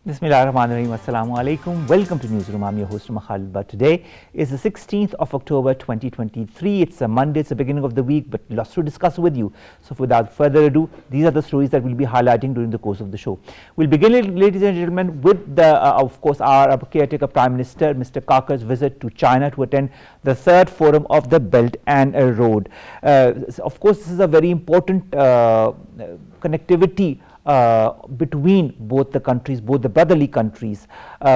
Bismillahirrahmanirrahim. Assalamu alaikum. Welcome to Newsroom. I'm your host, Omar Khalid. But today is the 16th of October 2023. It's a Monday, it's the beginning of the week, but lots to discuss with you. So without further ado, these are the stories that we'll be highlighting during the course of the show. We'll begin, ladies and gentlemen, with the, of course, our caretaker Prime Minister, Mr. Kakar's visit to China to attend the third forum of the Belt and Road. Of course, this is a very important connectivity between both the countries, both the brotherly countries,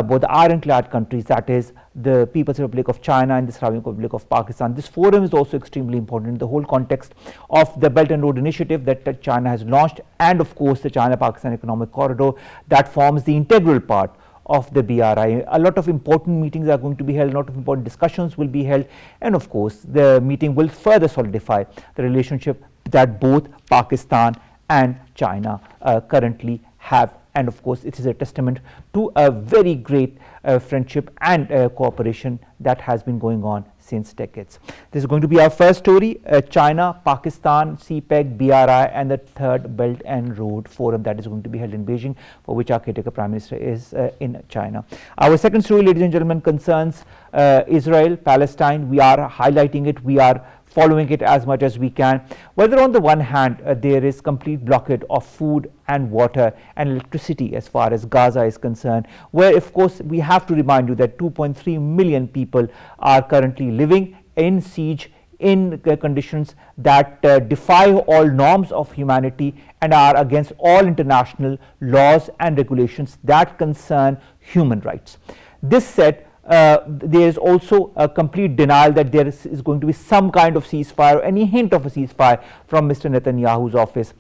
both the ironclad countries, that is the People's Republic of China and the Islamic Republic of Pakistan. This forum is also extremely important in the whole context of the Belt and Road Initiative that China has launched, and of course the China-Pakistan Economic Corridor that forms the integral part of the BRI. A lot of important meetings are going to be held, a lot of important discussions will be held, and of course the meeting will further solidify the relationship that both Pakistan and China currently have, and of course it is a testament to a very great friendship and cooperation that has been going on since decades. This is going to be our first story, China, Pakistan, CPEC, BRI and the third Belt and Road Forum that is going to be held in Beijing, for which our caretaker Prime Minister is in China. Our second story, ladies and gentlemen, concerns Israel-Palestine. We are highlighting it, we are following it as much as we can. Whether on the one hand there is complete blockade of food and water and electricity as far as Gaza is concerned, where of course we have to remind you that 2.3 million people are currently living in siege, in conditions that defy all norms of humanity and are against all international laws and regulations that concern human rights. This said, there is also a complete denial that there is going to be some kind of ceasefire, or any hint of a ceasefire from Mr. Netanyahu's office.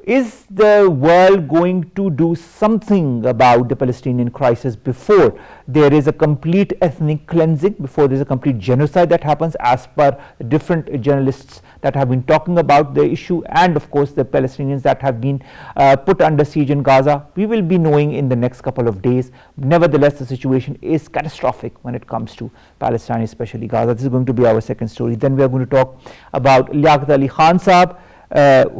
Is the world going to do something about the Palestinian crisis before there is a complete ethnic cleansing, before there is a complete genocide that happens, as per different journalists that have been talking about the issue, and of course the Palestinians that have been put under siege in Gaza? We will be knowing in the next couple of days. Nevertheless, the situation is catastrophic when it comes to Palestine, especially Gaza. This is going to be our second story. Then we are going to talk about Liaquat Ali Khan Saab,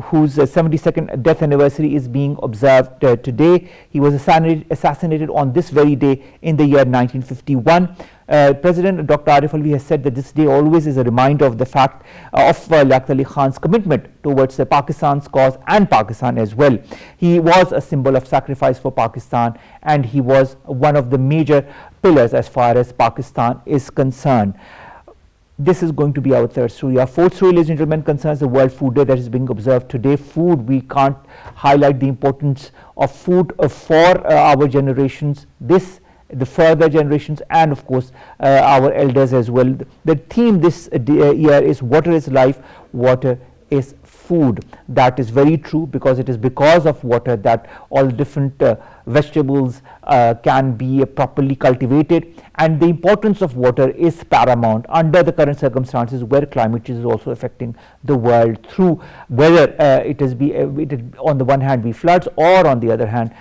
whose 72nd death anniversary is being observed today. He was assassinated on this very day in the year 1951. President Dr. Arif Alvi has said that this day always is a reminder of the fact of Liaquat Ali Khan's commitment towards Pakistan's cause and Pakistan as well. He was a symbol of sacrifice for Pakistan, and he was one of the major pillars as far as Pakistan is concerned. This is going to be our third story. Our fourth story, ladies and gentlemen, concerns the World Food Day that is being observed today. Food, we can't highlight the importance of food for our generations, the further generations, and of course our elders as well. The theme this year is water is life, water is food. That is very true, because it is because of water that all different vegetables can be properly cultivated, and the importance of water is paramount under the current circumstances where climate change is also affecting the world through whether it on the one hand be floods, or on the other hand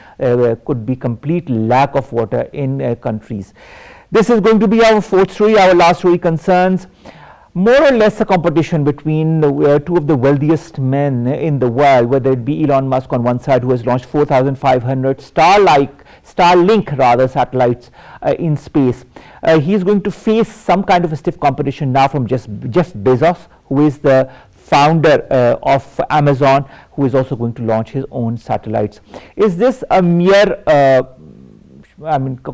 could be complete lack of water in countries. This is going to be our fourth story. Our last story concerns more or less a competition between two of the wealthiest men in the world, whether it be Elon Musk on one side, who has launched 4,500 Starlink satellites in space. He is going to face some kind of a stiff competition now from Jeff Bezos, who is the founder of Amazon, who is also going to launch his own satellites. Is this a mere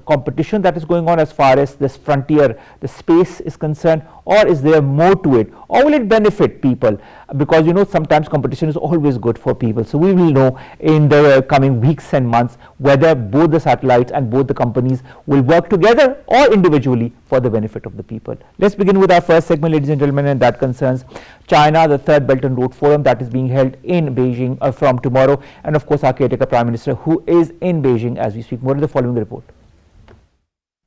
competition that is going on as far as this frontier, the space is concerned, or is there more to it, or will it benefit people? Because sometimes competition is always good for people. So we will know in the coming weeks and months whether both the satellites and both the companies will work together or individually for the benefit of the people. Let's begin with our first segment, ladies and gentlemen, and that concerns China, the third Belt and Road Forum that is being held in Beijing from tomorrow, and of course our caretaker Prime Minister, who is in Beijing as we speak. More of the following report.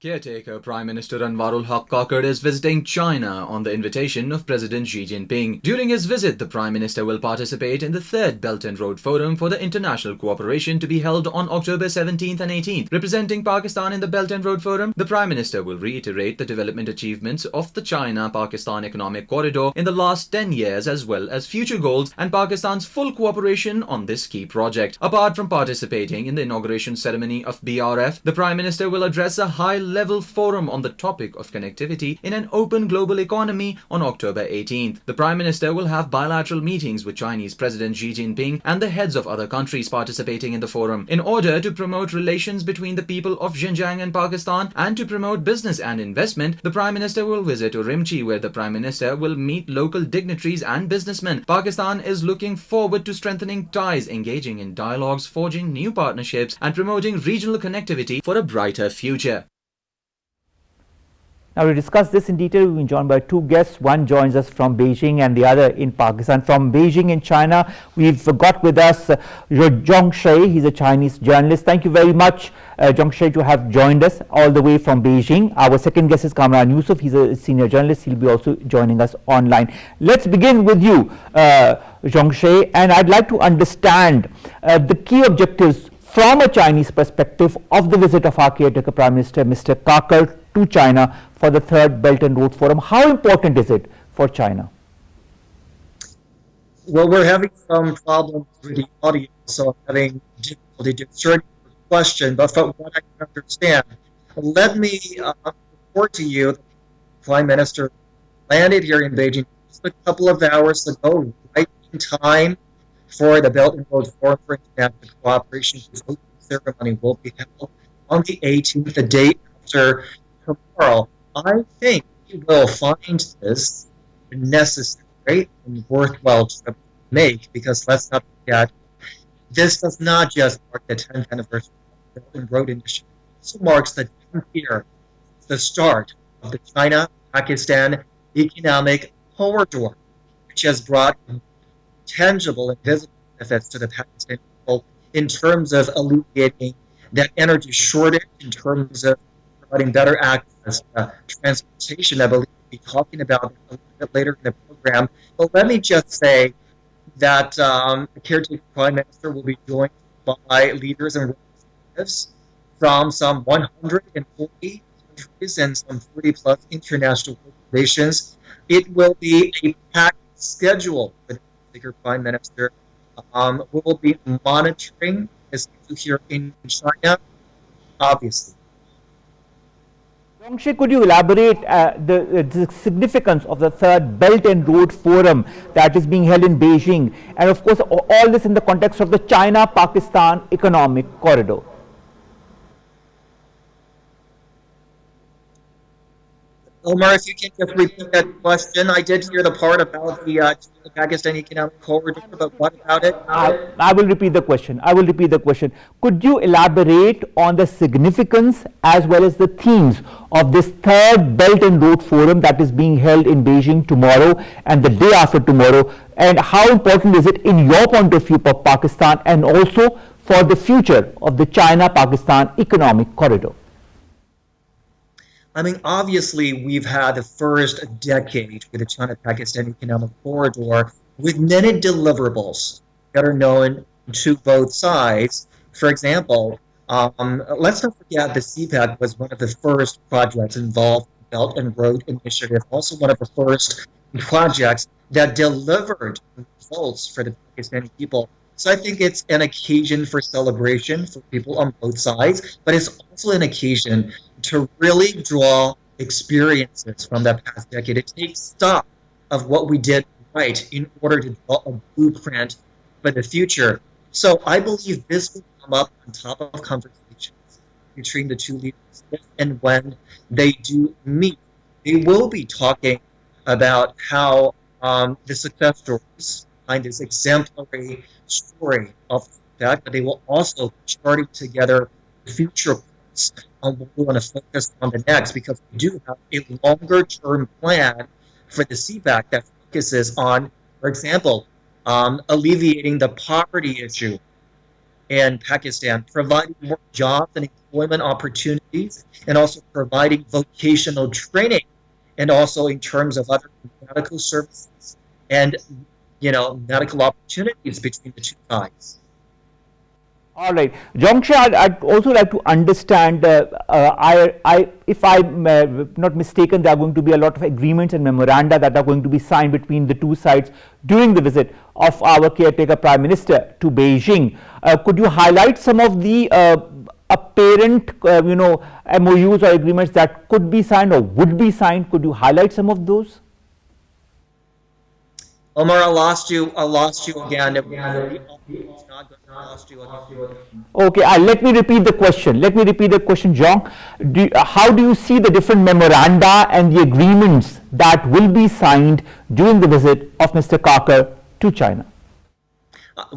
Caretaker Prime Minister Anwarul Haq Kakar is visiting China on the invitation of President Xi Jinping. During his visit, the Prime Minister will participate in the third Belt and Road Forum for the International Cooperation to be held on October 17th and 18th. Representing Pakistan in the Belt and Road Forum, the Prime Minister will reiterate the development achievements of the China-Pakistan Economic Corridor in the last 10 years as well as future goals and Pakistan's full cooperation on this key project. Apart from participating in the inauguration ceremony of BRF, the Prime Minister will address a high-level forum on the topic of connectivity in an open global economy on October 18th. The Prime Minister will have bilateral meetings with Chinese President Xi Jinping and the heads of other countries participating in the forum in order to promote relations between the people of Xinjiang and Pakistan and to promote business and investment. The Prime Minister will visit Urumqi, where the Prime Minister will meet local dignitaries and businessmen. Pakistan is looking forward to strengthening ties, engaging in dialogues, forging new partnerships and promoting regional connectivity for a brighter future. Now, to discuss this in detail, we've been joined by two guests. One joins us from Beijing and the other in Pakistan. From Beijing in China, we've got with us Zhong. He's a Chinese journalist. Thank you very much, Zhong, to have joined us all the way from Beijing. Our second guest is Kamran Yousaf. He's a senior journalist. He'll be also joining us online. Let's begin with you, Zhong, and I'd like to understand the key objectives from a Chinese perspective of the visit of our caretaker Prime Minister, Mr. Kakar, to China for the third Belt and Road Forum. How important is it for China? Well, we're having some problems with the audio, so I'm having difficulty discerning the question, but from what I can understand, let me report to you that the Prime Minister landed here in Beijing just a couple of hours ago, right in time for the Belt and Road Forum for International Cooperation. His opening ceremony will be held on the 18th, the day after tomorrow. I think we will find this necessary and worthwhile to make, because let's not forget, this does not just mark the 10th anniversary of the Belt and Road Initiative. It also marks the 10th year, the start of the China-Pakistan Economic Corridor, which has brought tangible and visible benefits to the Pakistani people in terms of alleviating that energy shortage, in terms of providing better access to transportation. I believe we'll be talking about it a little bit later in the program. But let me just say that the caretaker Prime Minister will be joined by leaders and representatives from some 140 countries and some 40-plus international organizations. It will be a packed schedule for the caretaker Prime Minister. We will be monitoring this issue here in China, obviously. Zhong, could you elaborate the significance of the third Belt and Road Forum that is being held in Beijing, and of course all this in the context of the China-Pakistan Economic Corridor? Omar, if you can just repeat that question. I did hear the part about the Pakistan Economic Corridor, but what about it? I will repeat the question. Could you elaborate on the significance as well as the themes of this third Belt and Road Forum that is being held in Beijing tomorrow and the day after tomorrow, and how important is it in your point of view for Pakistan and also for the future of the China-Pakistan Economic Corridor? I mean, obviously, we've had the first decade with the China-Pakistan Economic Corridor with many deliverables that are known to both sides. For example, let's not forget the CPEC was one of the first projects involved in the Belt and Road Initiative, also one of the first projects that delivered results for the Pakistani people. So I think it's an occasion for celebration for people on both sides, but it's also an occasion to really draw experiences from that past decade. It takes stock of what we did right in order to draw a blueprint for the future. So I believe this will come up on top of conversations between the two leaders. And when they do meet, they will be talking about how the success stories behind this exemplary story of that, but they will also be charting together the future plans on what we want to focus on the next, because we do have a longer-term plan for the CPAC that focuses on, for example, alleviating the poverty issue in Pakistan, providing more jobs and employment opportunities, and also providing vocational training, and also in terms of other medical services and medical opportunities between the two sides. All right, Zhong, I'd also like to understand. If I'm not mistaken, there are going to be a lot of agreements and memoranda that are going to be signed between the two sides during the visit of our caretaker Prime Minister to Beijing. Could you highlight some of the apparent, MOUs or agreements that could be signed or would be signed? Could you highlight some of those? Omar, I lost you again. Okay, let me repeat the question. Zhong. How do you see the different memoranda and the agreements that will be signed during the visit of Mr. Kakar to China?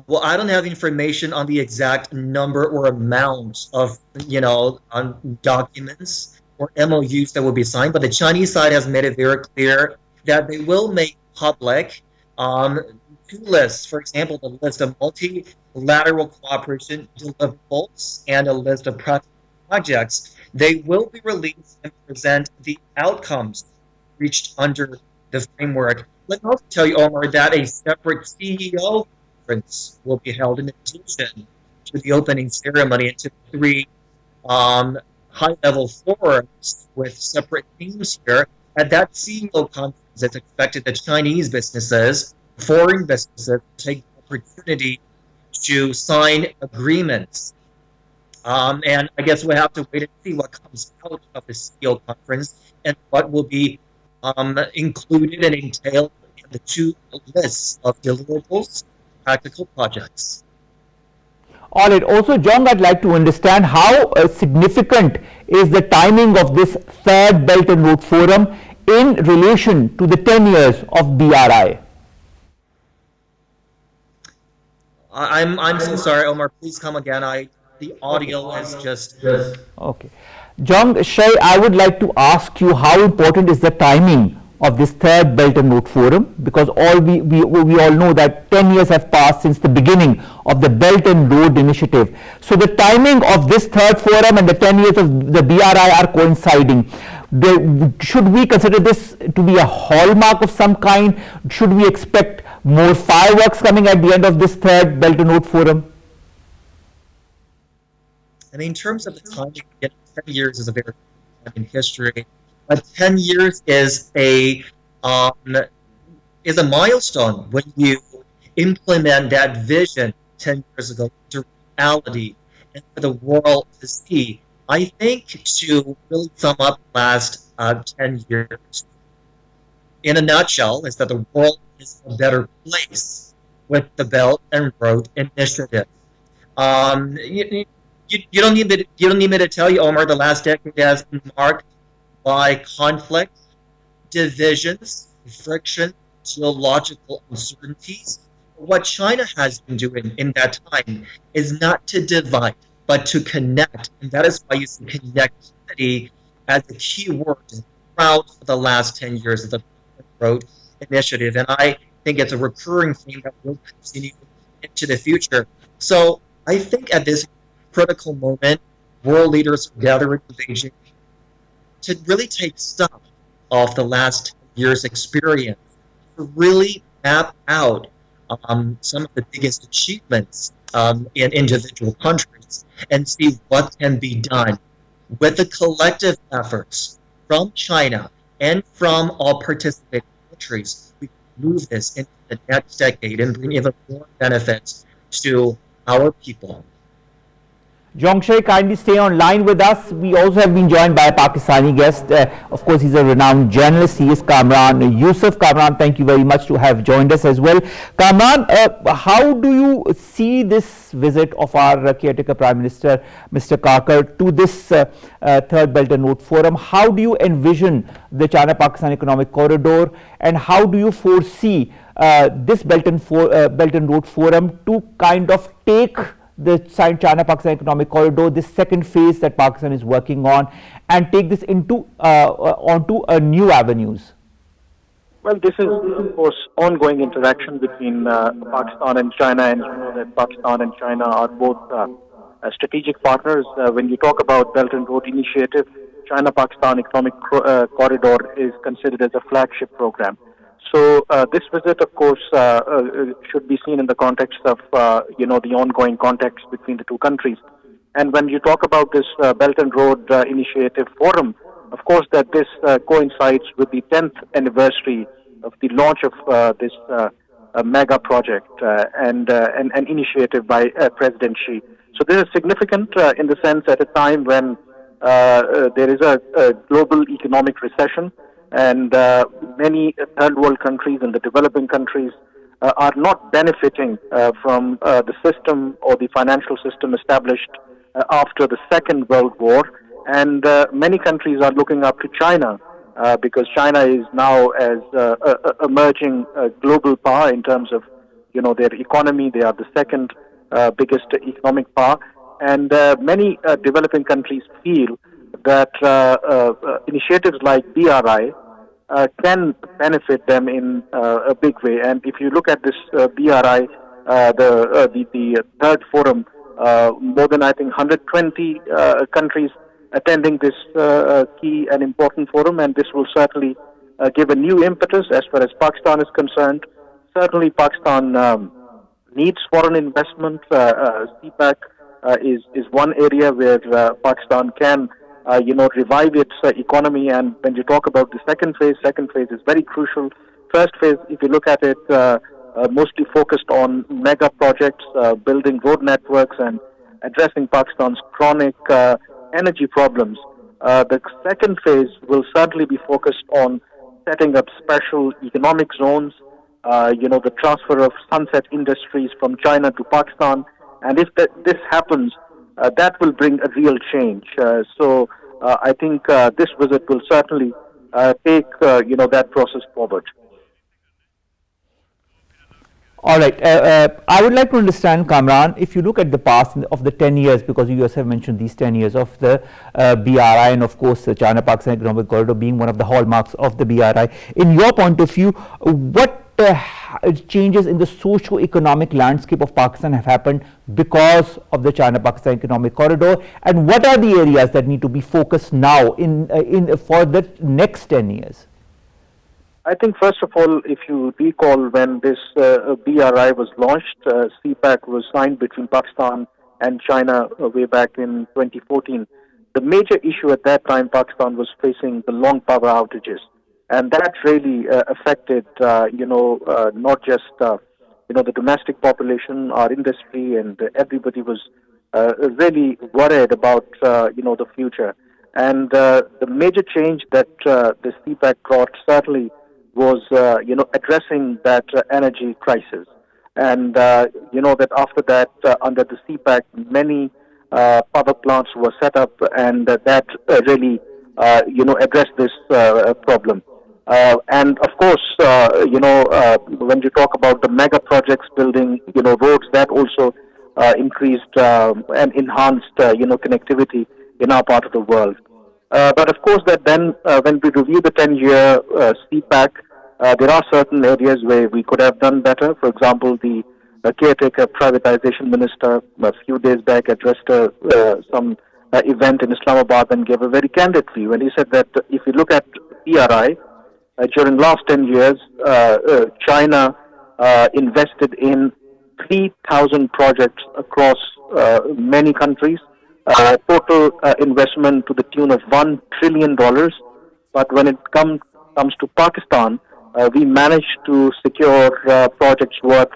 Well, I don't have information on the exact number or amount of, on documents or MOUs that will be signed, but the Chinese side has made it very clear that they will make public two lists. For example, the list of multilateral cooperation deliverables and a list of projects. They will be released and present the outcomes reached under the framework. Let me also tell you, Omar, that a separate CEO conference will be held in addition to the opening ceremony and to the three high-level forums with separate themes here. At that CEO conference, it's expected that Chinese businesses, foreign businesses, take the opportunity to sign agreements. And I guess we'll have to wait and see what comes out of the CEO conference and what will be included and entailed in the two lists of deliverables, practical projects. All right. Also, Zhong, I'd like to understand how significant is the timing of this third Belt and Road Forum in relation to the 10 years of BRI? I'm so sorry, Omar. Please come again. The audio is just. Okay. Zhong, I would like to ask you how important is the timing of this third Belt and Road Forum, because we all know that 10 years have passed since the beginning of the Belt and Road Initiative. So the timing of this third forum and the 10 years of the BRI are coinciding. Should we consider this to be a hallmark of some kind? Should we expect more fireworks coming at the end of this third Belt and Road Forum? I mean, in terms of the timing, 10 years is a very long time in history. 10 years is a milestone when you implement that vision 10 years ago to reality and for the world to see. I think to really sum up the last 10 years, in a nutshell, is that the world is a better place with the Belt and Road Initiative. You don't need me to tell you, Omar, the last decade has been marked by conflict, divisions, friction, geological uncertainties. What China has been doing in that time is not to divide, but to connect. And that is why you see connectivity as a key word throughout the last 10 years of the Road Initiative. And I think it's a recurring theme that will continue into the future. So I think at this critical moment, world leaders are gathering in Beijing to really take stock of the last year's experience, to really map out some of the biggest achievements in individual countries and see what can be done with the collective efforts from China and from all participating countries. We can move this into the next decade and bring even more benefits to our people. Zhong, kindly stay online with us. We also have been joined by a Pakistani guest. Of course, he's a renowned journalist. He is Kamran Yousaf. Kamran, thank you very much to have joined us as well. Kamran, how do you see this visit of our caretaker Prime Minister, Mr. Kakar, to this third Belt and Road Forum? How do you envision the China-Pakistan Economic Corridor, and how do you foresee this Belt and Road Forum to kind of take the China-Pakistan Economic Corridor, this second phase that Pakistan is working on, and take this into onto new avenues? Well, this is, of course, ongoing interaction between Pakistan and China, and you know that Pakistan and China are both strategic partners. When you talk about Belt and Road Initiative, China-Pakistan Economic Corridor is considered as a flagship program. So this visit, of course, should be seen in the context of the ongoing context between the two countries. And when you talk about this Belt and Road Initiative Forum, of course, that this coincides with the 10th anniversary of the launch of this mega project and an initiative by President Xi. So this is significant in the sense at a time when there is a global economic recession, and many third world countries and the developing countries are not benefiting from the system or the financial system established after the Second World War. And many countries are looking up to China because China is now as emerging global power in terms of their economy. They are the second biggest economic power, and many developing countries feel that initiatives like BRI can benefit them in a big way. And if you look at this BRI, the third forum, more than I think 120 countries attending this key and important forum, and this will certainly give a new impetus as far as Pakistan is concerned. Certainly, Pakistan needs foreign investment. CPAC is one area where Pakistan can, revive its economy. And when you talk about the second phase is very crucial. First phase, if you look at it, mostly focused on mega projects, building road networks and addressing Pakistan's chronic energy problems. The second phase will certainly be focused on setting up special economic zones, the transfer of sunset industries from China to Pakistan. And if this happens, that will bring a real change. So I think this visit will certainly take, that process forward. All right. I would like to understand, Kamran, if you look at the past of the 10 years, because you yourself mentioned these 10 years of the BRI, and of course the China-Pakistan Economic Corridor being one of the hallmarks of the BRI. In your point of view, what changes in the socio-economic landscape of Pakistan have happened because of the China-Pakistan Economic Corridor, and what are the areas that need to be focused now for the next 10 years? I think, first of all, if you recall, when this BRI was launched, CPAC was signed between Pakistan and China way back in 2014. The major issue at that time, Pakistan was facing the long power outages. And that really affected, not just, the domestic population, our industry, and everybody was really worried about, the future. And the major change that the CPAC brought certainly was, addressing that energy crisis. And, that after that, under the CPAC, many power plants were set up, and that really, addressed this problem. And of course, when you talk about the mega projects building, roads, that also increased and enhanced, connectivity in our part of the world. But of course, that then when we review the 10-year CPAC, there are certain areas where we could have done better. For example, the caretaker privatization minister a few days back addressed some event in Islamabad and gave a very candid view. And he said that if you look at PRI, during last 10 years, China invested in 3,000 projects across many countries. Total investment to the tune of $1 trillion. But when it comes to Pakistan, we managed to secure projects worth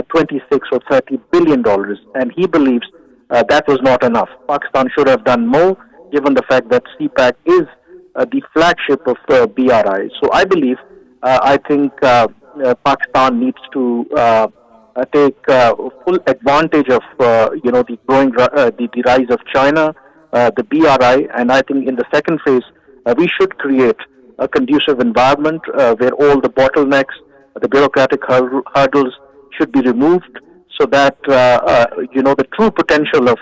26 or 30 billion dollars. And he believes that was not enough. Pakistan should have done more, given the fact that CPAC is the flagship of BRI. So I believe, I think Pakistan needs to take full advantage of the growing the rise of China, the BRI, and I think in the second phase we should create a conducive environment where all the bottlenecks, the bureaucratic hurdles should be removed, so that the true potential of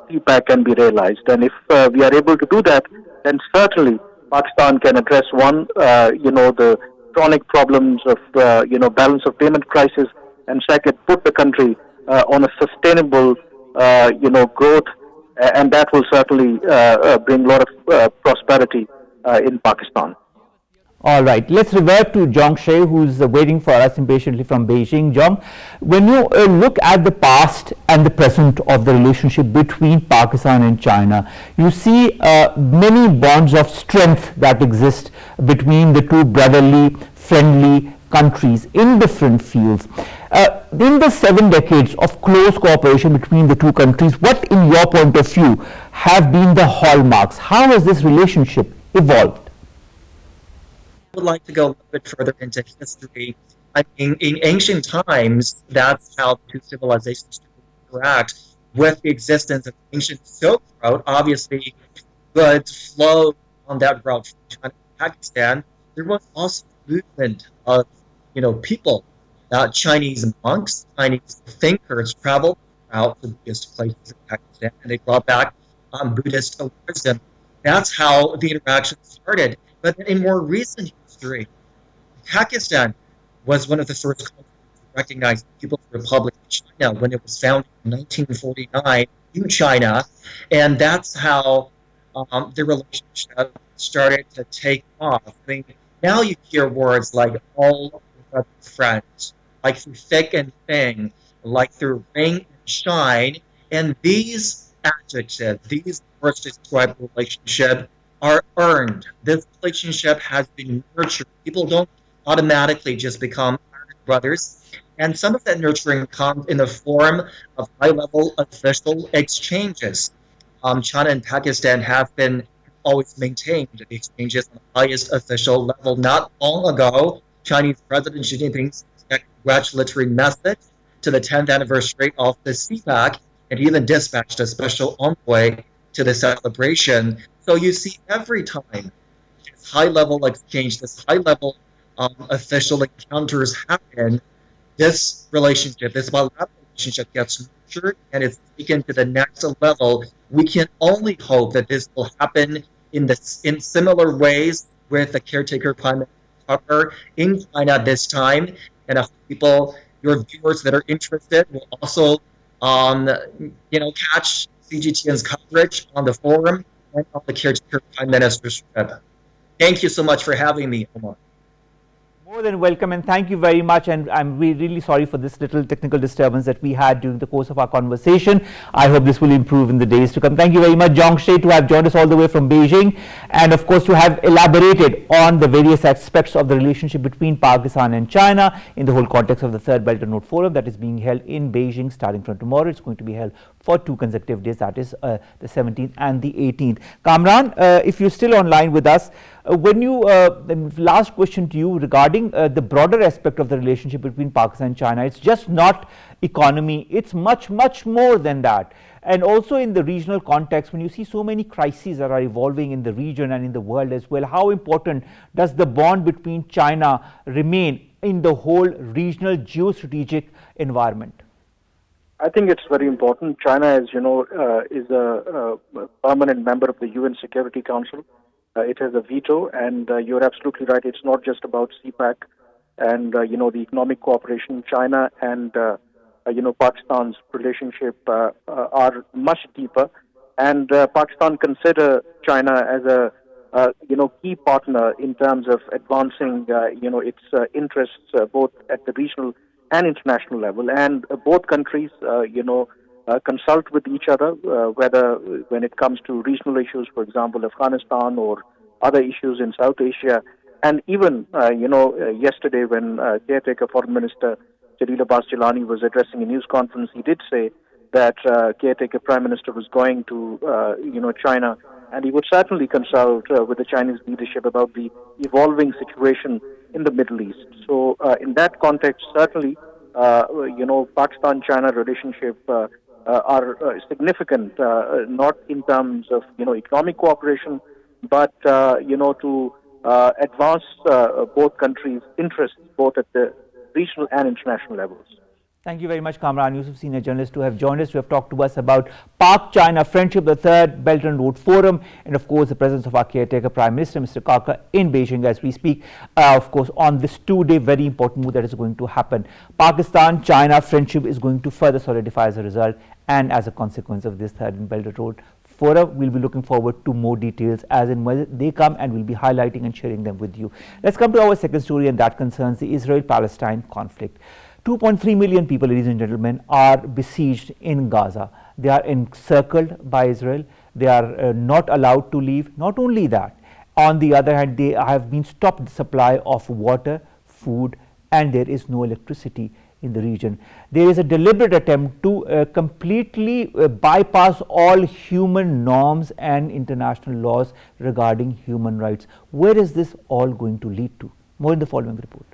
CPAC can be realized. And if we are able to do that, then certainly Pakistan can address the chronic problems of, balance of payment crisis, and second, put the country on a sustainable, growth, and that will certainly bring a lot of prosperity in Pakistan. All right, let's revert to Zhong, who's waiting for us impatiently from Beijing. Zhong, when you look at the past and the present of the relationship between Pakistan and China, you see many bonds of strength that exist between the two brotherly, friendly countries in different fields. In the 7 decades of close cooperation between the two countries, what, in your point of view, have been the hallmarks? How has this relationship evolved? Would like to go a little bit further into history. I mean, in ancient times, that's how the two civilizations interact with the existence of ancient Silk Road. Obviously, goods flowed on that route from China to Pakistan. There was also a movement of, people, Chinese monks, Chinese thinkers traveled out to Buddhist places in Pakistan, and they brought back Buddhist wisdom. That's how the interaction started. But in more recent history, Pakistan was one of the first countries to recognize the People's Republic of China when it was founded in 1949 in China, and that's how the relationship started to take off. I mean, now you hear words like all friends, like through thick and thin, like through rain and shine, and these adjectives, these words to describe the relationship are earned. This relationship has been nurtured. People don't automatically just become brothers. And some of that nurturing comes in the form of high-level official exchanges. China and Pakistan have been always maintained the exchanges on the highest official level. Not long ago, Chinese President Xi Jinping sent a congratulatory message to the 10th anniversary of the CPAC, and even dispatched a special envoy to the celebration. So you see every time this high-level exchange, this high-level official encounters happen, this relationship, this bilateral relationship gets nurtured and it's taken to the next level. We can only hope that this will happen in similar ways with the caretaker Prime Minister in China this time. And I hope your viewers that are interested will also, catch CGTN's coverage on the forum and on the caretaker Prime Minister's trip. Thank you so much for having me, Omar. More than welcome, and thank you very much. And I'm really sorry for this little technical disturbance that we had during the course of our conversation. I hope this will improve in the days to come. Thank you very much, Zhong, to have joined us all the way from Beijing, and of course to have elaborated on the various aspects of the relationship between Pakistan and China in the whole context of the Third Belt and Road Forum that is being held in Beijing starting from tomorrow. It's going to be held for 2 consecutive days, that is the 17th and the 18th. Kamran, if you're still online with us, the last question to you regarding the broader aspect of the relationship between Pakistan and China. It's just not economy, it's much more than that. And also in the regional context, when you see so many crises that are evolving in the region and in the world as well, how important does the bond between China remain in the whole regional geostrategic environment? I think it's very important. China, as you know, is a permanent member of the UN Security Council. It has a veto, and you're absolutely right. It's not just about CPAC and, the economic cooperation. China and, Pakistan's relationship are much deeper. And Pakistan consider China as a, key partner in terms of advancing, its interests both at the regional and international level. And both countries, consult with each other, whether when it comes to regional issues, for example, Afghanistan or other issues in South Asia. And even, yesterday when caretaker Foreign Minister Jalil Abbas Jilani was addressing a news conference, he did say that caretaker Prime Minister was going to, China, and he would certainly consult with the Chinese leadership about the evolving situation in the Middle East. So in that context, certainly, Pakistan-China relationship are significant, not in terms of, economic cooperation, but, to advance both countries' interests, both at the regional and international levels. Thank you very much, Kamran, Yousaf, senior journalist, to have joined us, to have talked to us about Pak-China Friendship, the Third Belt and Road Forum, and of course the presence of our caretaker Prime Minister, Mr. Kakar, in Beijing as we speak, of course, on this two-day very important move that is going to happen. Pakistan-China Friendship is going to further solidify as a result and as a consequence of this Third Belt and Road Forum. We'll be looking forward to more details as and when they come, and we'll be highlighting and sharing them with you. Let's come to our second story, and that concerns the Israel-Palestine conflict. 2.3 million people, ladies and gentlemen, are besieged in Gaza. They are encircled by Israel. They are not allowed to leave. Not only that, on the other hand, they have been stopped the supply of water, food, and there is no electricity in the region. There is a deliberate attempt to completely bypass all human norms and international laws regarding human rights. Where is this all going to lead to? More in the following report.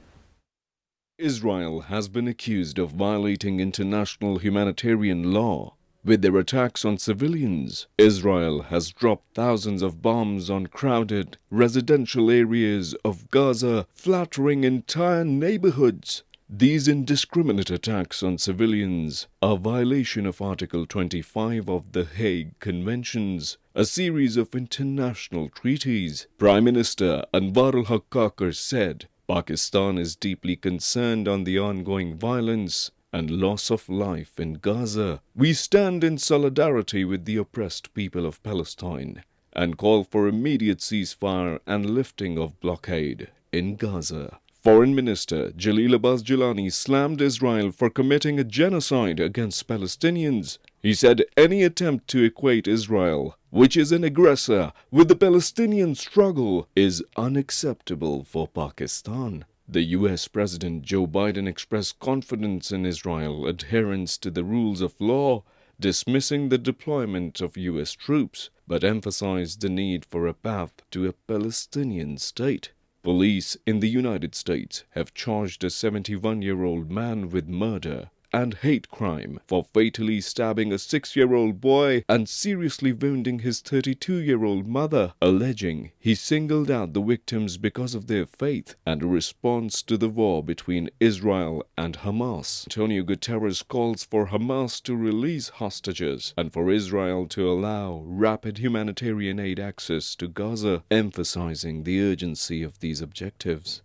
Israel has been accused of violating international humanitarian law. With their attacks on civilians, Israel has dropped thousands of bombs on crowded residential areas of Gaza, flattering entire neighborhoods. These indiscriminate attacks on civilians are a violation of Article 25 of the Hague Conventions, a series of international treaties. Prime Minister Anwarul Haqqaqar said, Pakistan is deeply concerned on the ongoing violence and loss of life in Gaza. We stand in solidarity with the oppressed people of Palestine and call for immediate ceasefire and lifting of blockade in Gaza. Foreign Minister Jalil Abbas Gilani slammed Israel for committing a genocide against Palestinians. He said any attempt to equate Israel, which is an aggressor, with the Palestinian struggle is unacceptable for Pakistan. The U.S. President Joe Biden expressed confidence in Israel's adherence to the rules of law, dismissing the deployment of U.S. troops, but emphasized the need for a path to a Palestinian state. Police in the United States have charged a 71-year-old man with murder and hate crime for fatally stabbing a 6-year-old boy and seriously wounding his 32-year-old mother, alleging he singled out the victims because of their faith and a response to the war between Israel and Hamas. Antonio Guterres calls for Hamas to release hostages and for Israel to allow rapid humanitarian aid access to Gaza, emphasizing the urgency of these objectives.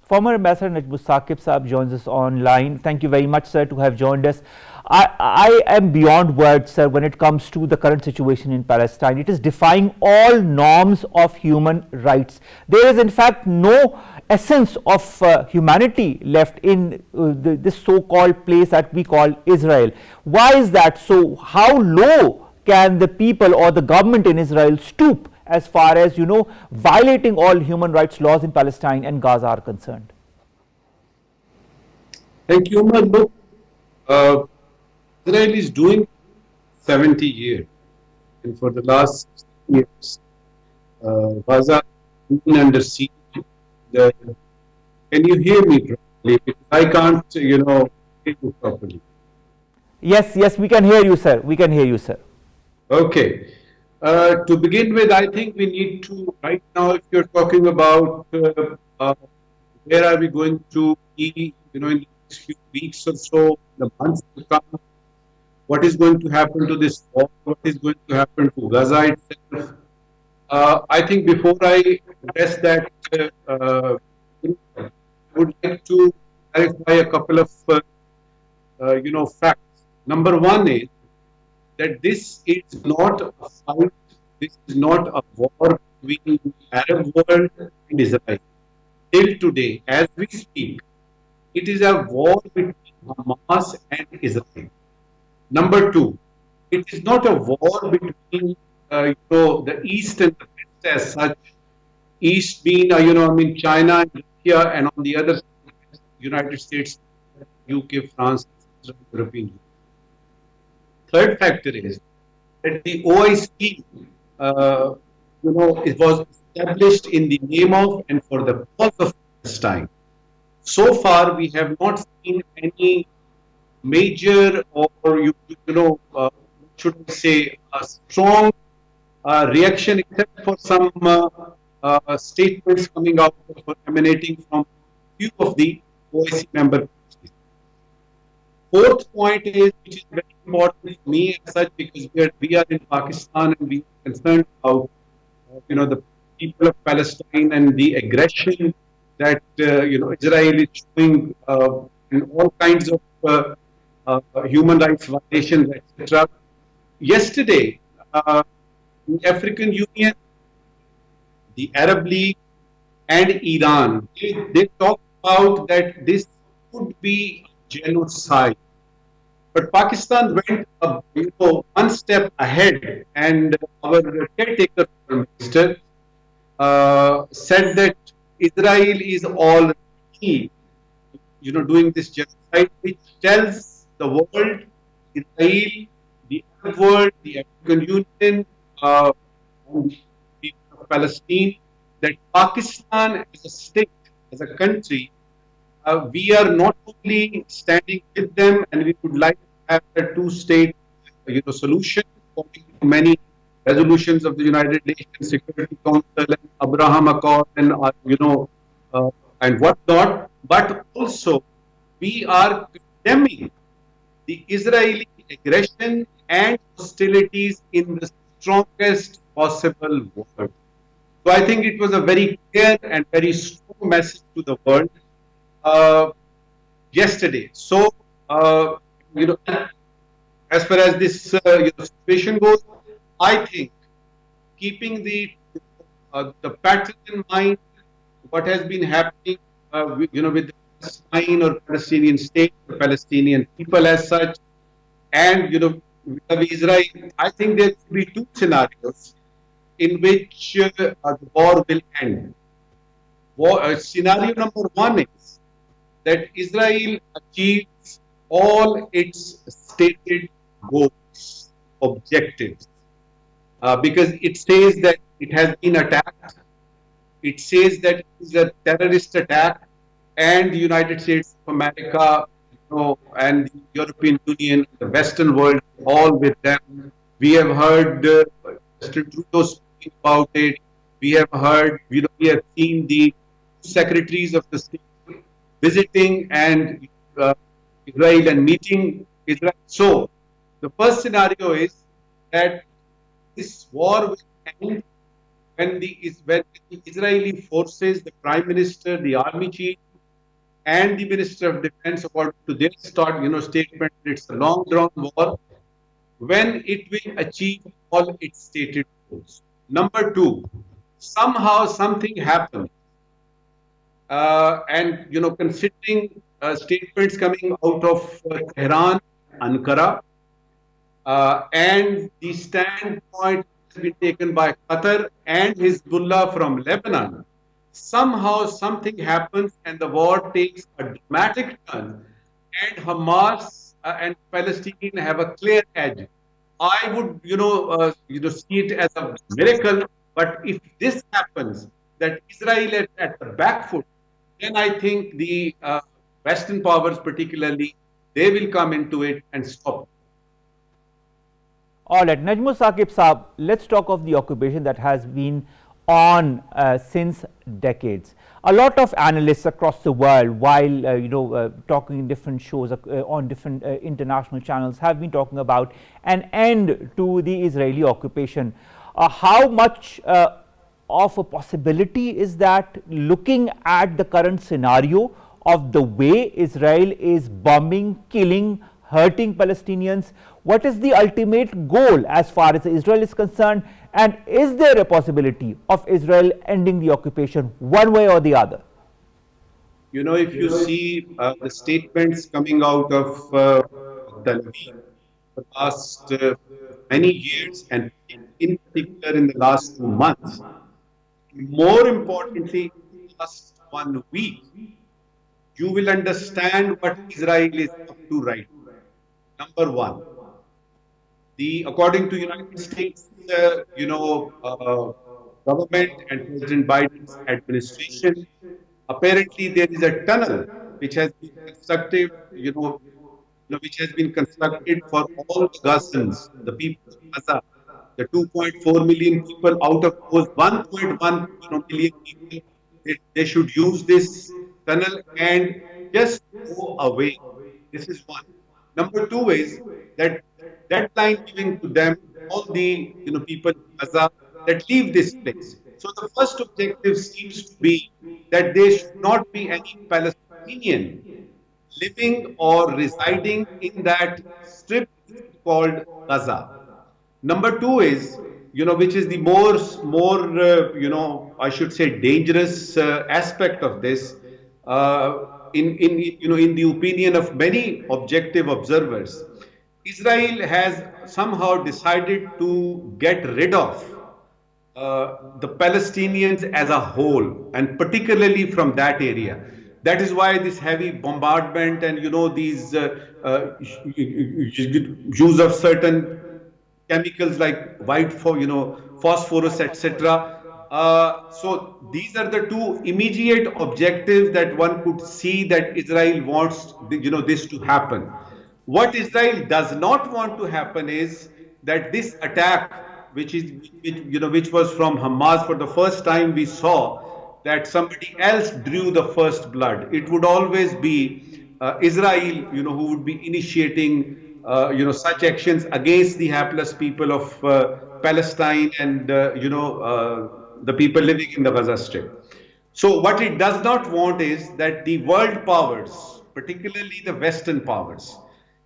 Former Ambassador Najm Saqib Saab joins us online. Thank you very much, sir, to have joined us. I am beyond words, sir, when it comes to the current situation in Palestine. It is defying all norms of human rights. There is, in fact, no essence of humanity left in this so-called place that we call Israel. Why is that so? How low can the people or the government in Israel stoop as far as, violating all human rights laws in Palestine and Gaza are concerned? Thank you, Omar. Look, Israel is doing 70 years, and for the last 16 years, Gaza has been under siege. Can you hear me properly? Because I can't, hear you properly. Yes, we can hear you, sir. We can hear you, sir. Okay. To begin with, I think we need to, right now, if you're talking about where are we going to be, in the next few weeks or so, the months to come, what is going to happen to this war, what is going to happen to Gaza itself. I think before I address that, I would like to clarify a couple of, facts. Number one is that this is not a fight, this is not a war between the Arab world and Israel. Till today, as we speak, it is a war between Hamas and Israel. Number two, it is not a war between the East and the West as such. East being, China and Russia, and on the other side, United States, UK, France, European Union. Third factor is that the OIC, it was established in the name of and for the cause of Palestine. So far, we have not seen any major or, should I say, a strong reaction, except for some statements coming out emanating from few of the OIC member countries. Fourth point is, which is very important for me as such, because we are in Pakistan and we are concerned about the people of Palestine and the aggression that Israel is showing in all kinds of human rights violations, etc. Yesterday, the African Union, the Arab League, and Iran, they talked about that this could be genocide. But Pakistan went one step ahead, and our caretaker foreign minister said that Israel is already, doing this genocide, which tells the world, Israel, the Arab world, the African Union, and the people of Palestine, that Pakistan as a state, as a country, we are not only standing with them, and we would like to have a two-state, solution according to many resolutions of the United Nations Security Council and Abraham Accord, and and whatnot. But also, we are condemning the Israeli aggression and hostilities in the strongest possible word. So I think it was a very clear and very strong message to the world uh, yesterday. So, uh, you know, as far as this situation goes, I think keeping the pattern in mind, what has been happening, with the Palestine or Palestinian state, the Palestinian people as such, and with Israel, I think there will be two scenarios in which the war will end. Scenario number one is that Israel achieves all its stated goals, objectives, because it says that it has been attacked, it says that it is a terrorist attack, and the United States of America, and the European Union, the Western world, all with them. We have heard Mr. Trudeau speaking about it. We have heard, we have seen the secretaries of the state visiting and Israel and meeting Israel. So the first scenario is that this war will end when the Israeli forces, the prime minister, the army chief, and the minister of defense, according to their statement, it's a long drawn war, when it will achieve all its stated goals. Number two, somehow something happens, and considering statements coming out of Tehran, Ankara, and the standpoint has been taken by Qatar and Hezbollah from Lebanon, somehow something happens and the war takes a dramatic turn, and Hamas and Palestine have a clear edge. I would, see it as a miracle. But if this happens, that Israel at the back foot, then I think the Western powers, particularly, they will come into it and stop. All right, Najm Saqib Saab, let's talk of the occupation that has been on since decades. A lot of analysts across the world, while talking in different shows on different international channels, have been talking about an end to the Israeli occupation. How much of a possibility is that, looking at the current scenario of the way Israel is bombing, killing, hurting Palestinians? What is the ultimate goal as far as Israel is concerned, and is there a possibility of Israel ending the occupation one way or the other? If you see the statements coming out of Tel Aviv the last many years, and in particular in the last 2 months, more importantly, last 1 week, you will understand what Israel is up to right now. Number one, according to United States, government and President Biden's administration, apparently there is a tunnel which has been constructed, which has been constructed for all the Gazans, the people of Gaza, the 2.4 million people. Out of those 1.1 million people, they should use this tunnel and just go away. This is one. Number two is that deadline giving to them all the people in Gaza that leave this place. So the first objective seems to be that there should not be any Palestinian living or residing in that strip called Gaza. Number two is, which is the more, I should say, dangerous aspect of this, in the opinion of many objective observers, Israel has somehow decided to get rid of the Palestinians as a whole, and particularly from that area. That is why this heavy bombardment and these use of certain chemicals like phosphorus, etc. So these are the two immediate objectives that one could see that Israel wants, this to happen. What Israel does not want to happen is that this attack, which was from Hamas, for the first time we saw that somebody else drew the first blood. It would always be Israel, who would be initiating, such actions against the hapless people of Palestine and, the people living in the Gaza Strip. So what it does not want is that the world powers, particularly the Western powers,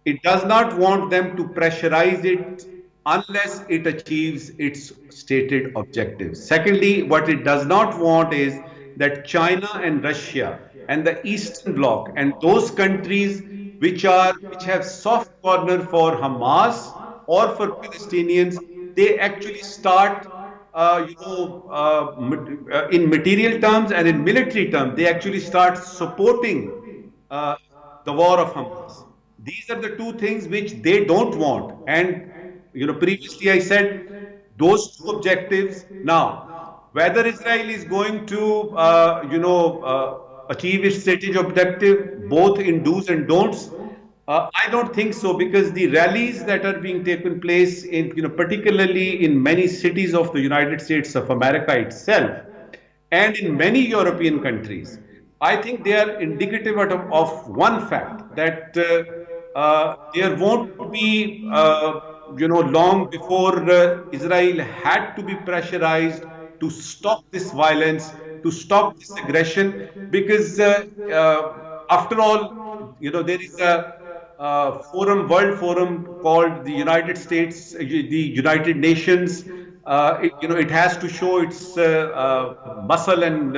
it does not want them to pressurize it unless it achieves its stated objectives. Secondly, what it does not want is that China and Russia and the Eastern Bloc and those countries which have soft corner for Hamas or for Palestinians, they actually start, in material terms and in military terms, they actually start supporting the war of Hamas. These are the two things which they don't want. And previously I said those two objectives. Now, whether Israel is going to, achieve its stated objective, both in do's and don'ts, I don't think so, because the rallies that are being taken place in, particularly in many cities of the United States of America itself, and in many European countries, I think they are indicative of one fact, that there won't be, long before Israel had to be pressurized to stop this violence, to stop this aggression, because after all, there is a world forum called the United States, the United Nations. It has to show its muscle and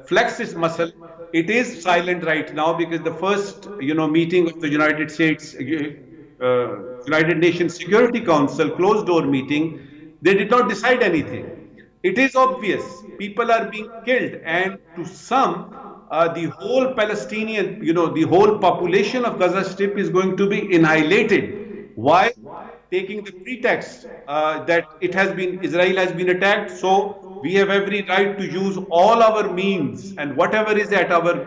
flex its muscle. It is silent right now because the first, meeting of the United States, United Nations Security Council closed door meeting, they did not decide anything. It is obvious people are being killed, and to some, the whole Palestinian, the whole population of Gaza Strip is going to be annihilated. Why? Taking the pretext that Israel has been attacked, so we have every right to use all our means and whatever is at our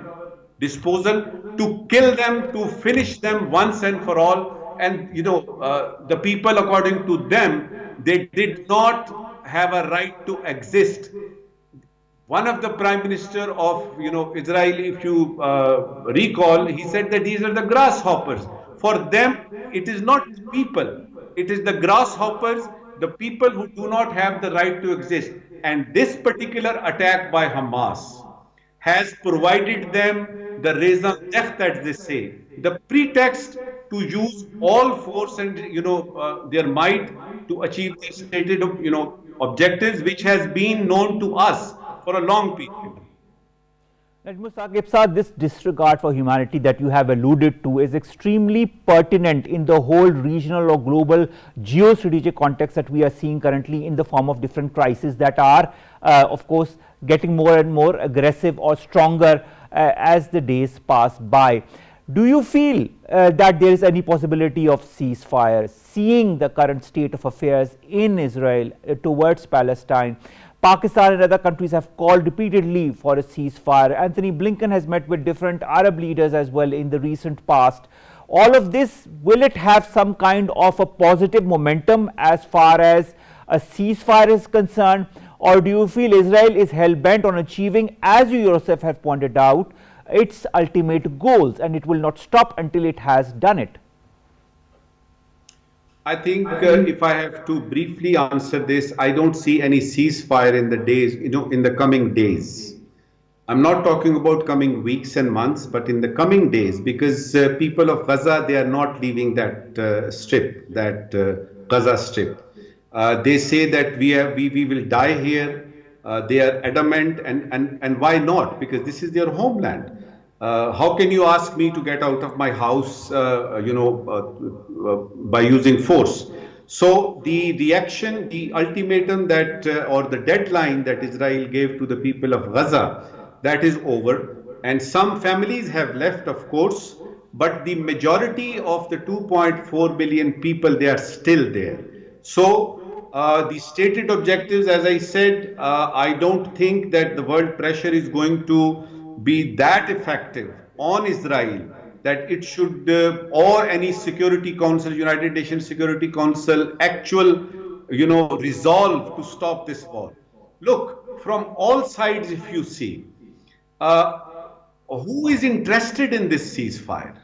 disposal to kill them, to finish them once and for all. And the people, according to them, they did not have a right to exist. One of the prime minister of Israel, if you recall, he said that these are the grasshoppers. For them, it is not people; it is the grasshoppers, the people who do not have the right to exist. And this particular attack by Hamas has provided them the raison d'etre, as they say, the pretext to use all force and their might to achieve their stated objectives, which has been known to us for a long period. Saqib, this disregard for humanity that you have alluded to is extremely pertinent in the whole regional or global geostrategic context that we are seeing currently in the form of different crises that are, of course, getting more and more aggressive or stronger as the days pass by. Do you feel that there is any possibility of ceasefire, seeing the current state of affairs in Israel towards Palestine? Pakistan and other countries have called repeatedly for a ceasefire. Anthony Blinken has met with different Arab leaders as well in the recent past. All of this, will it have some kind of a positive momentum as far as a ceasefire is concerned, or do you feel Israel is hell-bent on achieving, as you yourself have pointed out, its ultimate goals, and it will not stop until it has done it? I think if I have to briefly answer this, I don't see any ceasefire in the days, in the coming days. I'm not talking about coming weeks and months, but in the coming days, because people of Gaza, they are not leaving that strip, that Gaza strip. They say that we will die here. They are adamant, and why not? Because this is their homeland. How can you ask me to get out of my house, by using force? So the reaction, the ultimatum that, or the deadline that Israel gave to the people of Gaza, that is over. And some families have left, of course, but the majority of the 2.4 billion people, they are still there. So the stated objectives, as I said, I don't think that the world pressure is going to be that effective on Israel that it should, or any Security Council, United Nations Security Council, actual, resolve to stop this war. Look, from all sides, if you see, uh, who is interested in this ceasefire?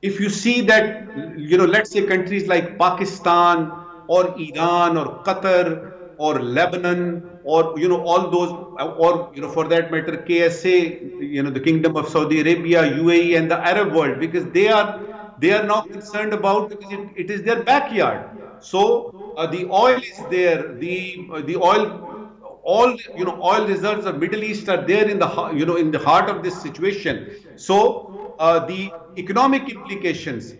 If you see that, let's say countries like Pakistan or Iran or Qatar or Lebanon or, all those, or, for that matter, KSA, the Kingdom of Saudi Arabia, UAE and the Arab world, because they are now concerned about, because it is their backyard. So the oil is there, the oil reserves of Middle East are there in the heart of this situation. So the economic implications,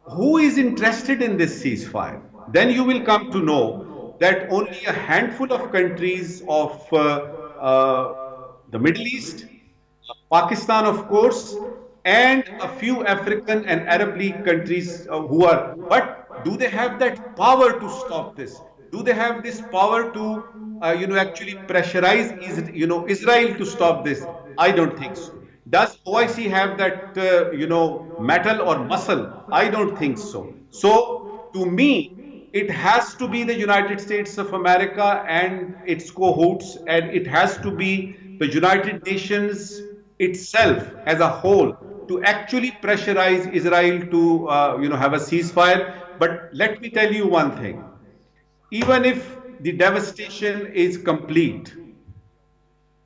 who is interested in this ceasefire? Then you will come to know that only a handful of countries of the Middle East, Pakistan, of course, and a few African and Arab League countries who are. But do they have that power to stop this? Do they have this power to, actually pressurize, Israel to stop this? I don't think so. Does OIC have that, metal or muscle? I don't think so. So, to me, it has to be the United States of America and its cohorts, and it has to be the United Nations itself as a whole to actually pressurize Israel to, have a ceasefire. But let me tell you one thing. Even if the devastation is complete,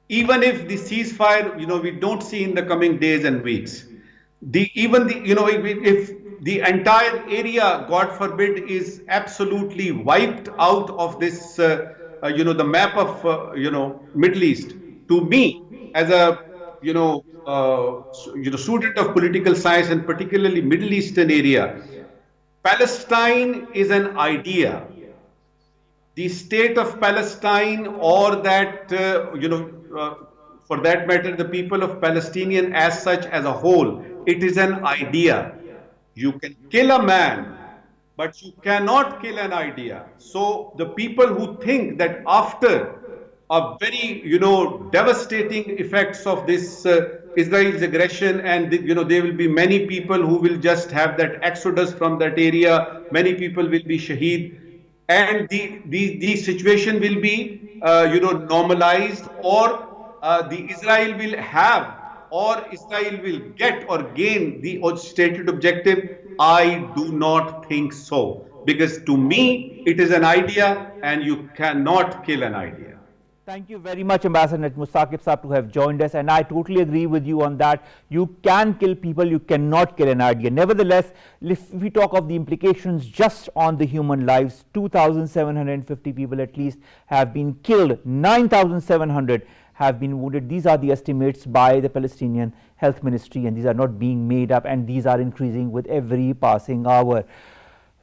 even if the ceasefire, we don't see in the coming days and weeks, if the entire area, God forbid, is absolutely wiped out of this, the map of, Middle East. To me, as a, student of political science and particularly Middle Eastern area, Palestine is an idea. The state of Palestine, or that, for that matter, the people of Palestinian as such as a whole, it is an idea. You can kill a man, but you cannot kill an idea. So the people who think that after a very, devastating effects of this Israel's aggression, and there will be many people who will just have that exodus from that area, many people will be shaheed, and the situation will be, normalized, or the Israel will have, or Israel will get or gain the stated objective. I do not think so, because to me it is an idea, and you cannot kill an idea. Thank you very much, Ambassador Najm Saqib Saab, to have joined us, and I totally agree with you on that. You can kill people, you cannot kill an idea. Nevertheless, if we talk of the implications just on the human lives, 2,750 people at least have been killed, 9,700 have been wounded. These are the estimates by the Palestinian Health Ministry, and these are not being made up, and these are increasing with every passing hour.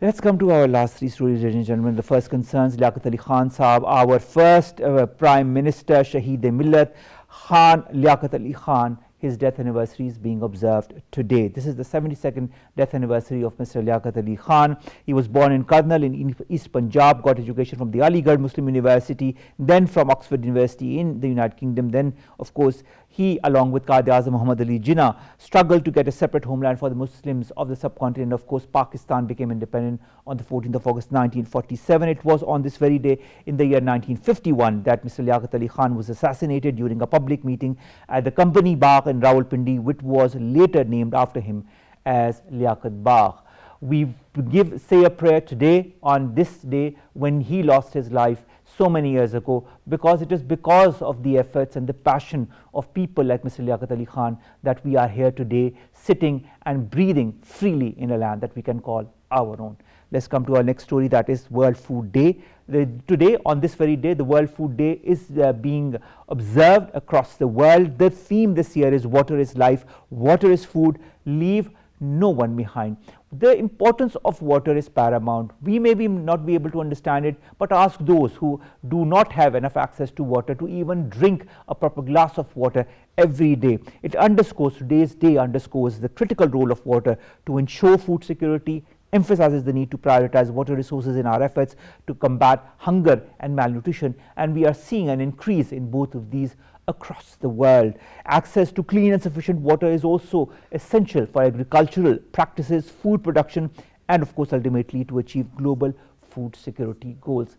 Let's come to our last three stories, ladies and gentlemen. The first concerns Liaquat Ali Khan Saab, our first Prime Minister, Shaheed-e-Millat Khan Liaquat Ali Khan. His death anniversary is being observed today. This is the 72nd death anniversary of Mr. Liaquat Ali Khan. He was born in Karnal in East Punjab, got education from the Aligarh Muslim University, then from Oxford University in the United Kingdom. Then, of course, he, along with Quaid-e-Azam Muhammad Ali Jinnah, struggled to get a separate homeland for the Muslims of the subcontinent. Of course, Pakistan became independent on the 14th of August 1947. It was on this very day in the year 1951 that Mr. Liaquat Ali Khan was assassinated during a public meeting at the Company Bagh in Rawalpindi, which was later named after him as Liaquat Bagh. We say a prayer today on this day when he lost his life so many years ago, because it is because of the efforts and the passion of people like Mr. Liaquat Ali Khan that we are here today, sitting and breathing freely in a land that we can call our own. Let's come to our next story, that is World Food Day. Today, on this very day, the World Food Day is being observed across the world. The theme this year is water is life, water is food, leave no one behind. The importance of water is paramount. We may not be able to understand it, but ask those who do not have enough access to water to even drink a proper glass of water every day. It underscores, today's day underscores the critical role of water to ensure food security, emphasizes the need to prioritize water resources in our efforts to combat hunger and malnutrition, and we are seeing an increase in both of these across the world. Access to clean and sufficient water is also essential for agricultural practices, food production, and of course ultimately to achieve global food security goals.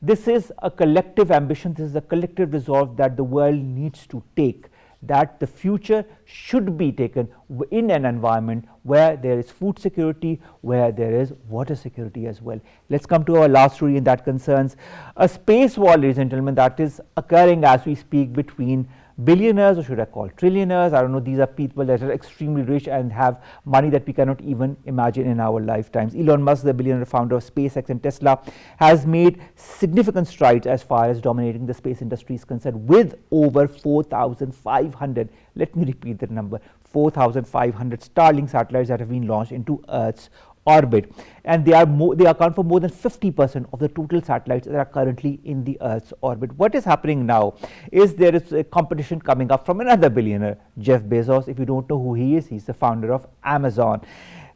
This is a collective ambition, this is a collective resolve that the world needs to take, that the future should be taken in an environment where there is food security, where there is water security as well. Let's come to our last story, and that concerns a space war, ladies and gentlemen, that is occurring as we speak between billionaires, or should I call trillionaires? I don't know, these are people that are extremely rich and have money that we cannot even imagine in our lifetimes. Elon Musk, the billionaire founder of SpaceX and Tesla, has made significant strides as far as dominating the space industry is concerned, with over 4,500, let me repeat the number, 4,500 Starlink satellites that have been launched into Earth's orbit, and they account for more than 50% of the total satellites that are currently in the Earth's orbit. What is happening now is there is a competition coming up from another billionaire, Jeff Bezos. If you don't know who he is, he's the founder of Amazon.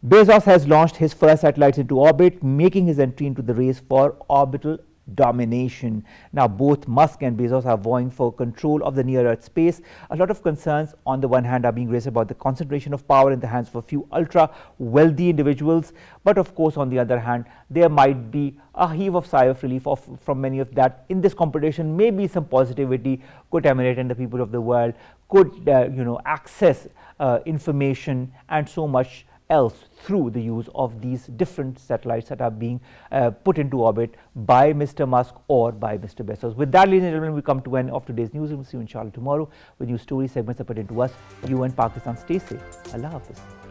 Bezos has launched his first satellites into orbit, making his entry into the race for orbital domination. Now both Musk and Bezos are vying for control of the near Earth space. A lot of concerns on the one hand are being raised about the concentration of power in the hands of a few ultra wealthy individuals, but of course on the other hand there might be a heave of sigh of relief from many of that. In this competition, maybe some positivity could emanate, and the people of the world could access information and so much else through the use of these different satellites that are being put into orbit by Mr. Musk or by Mr. Bezos. With that, ladies and gentlemen, we come to an end of today's newsroom. See you inshallah tomorrow with new story segments that pertain to us, you and Pakistan. Stay safe. Allah Hafiz.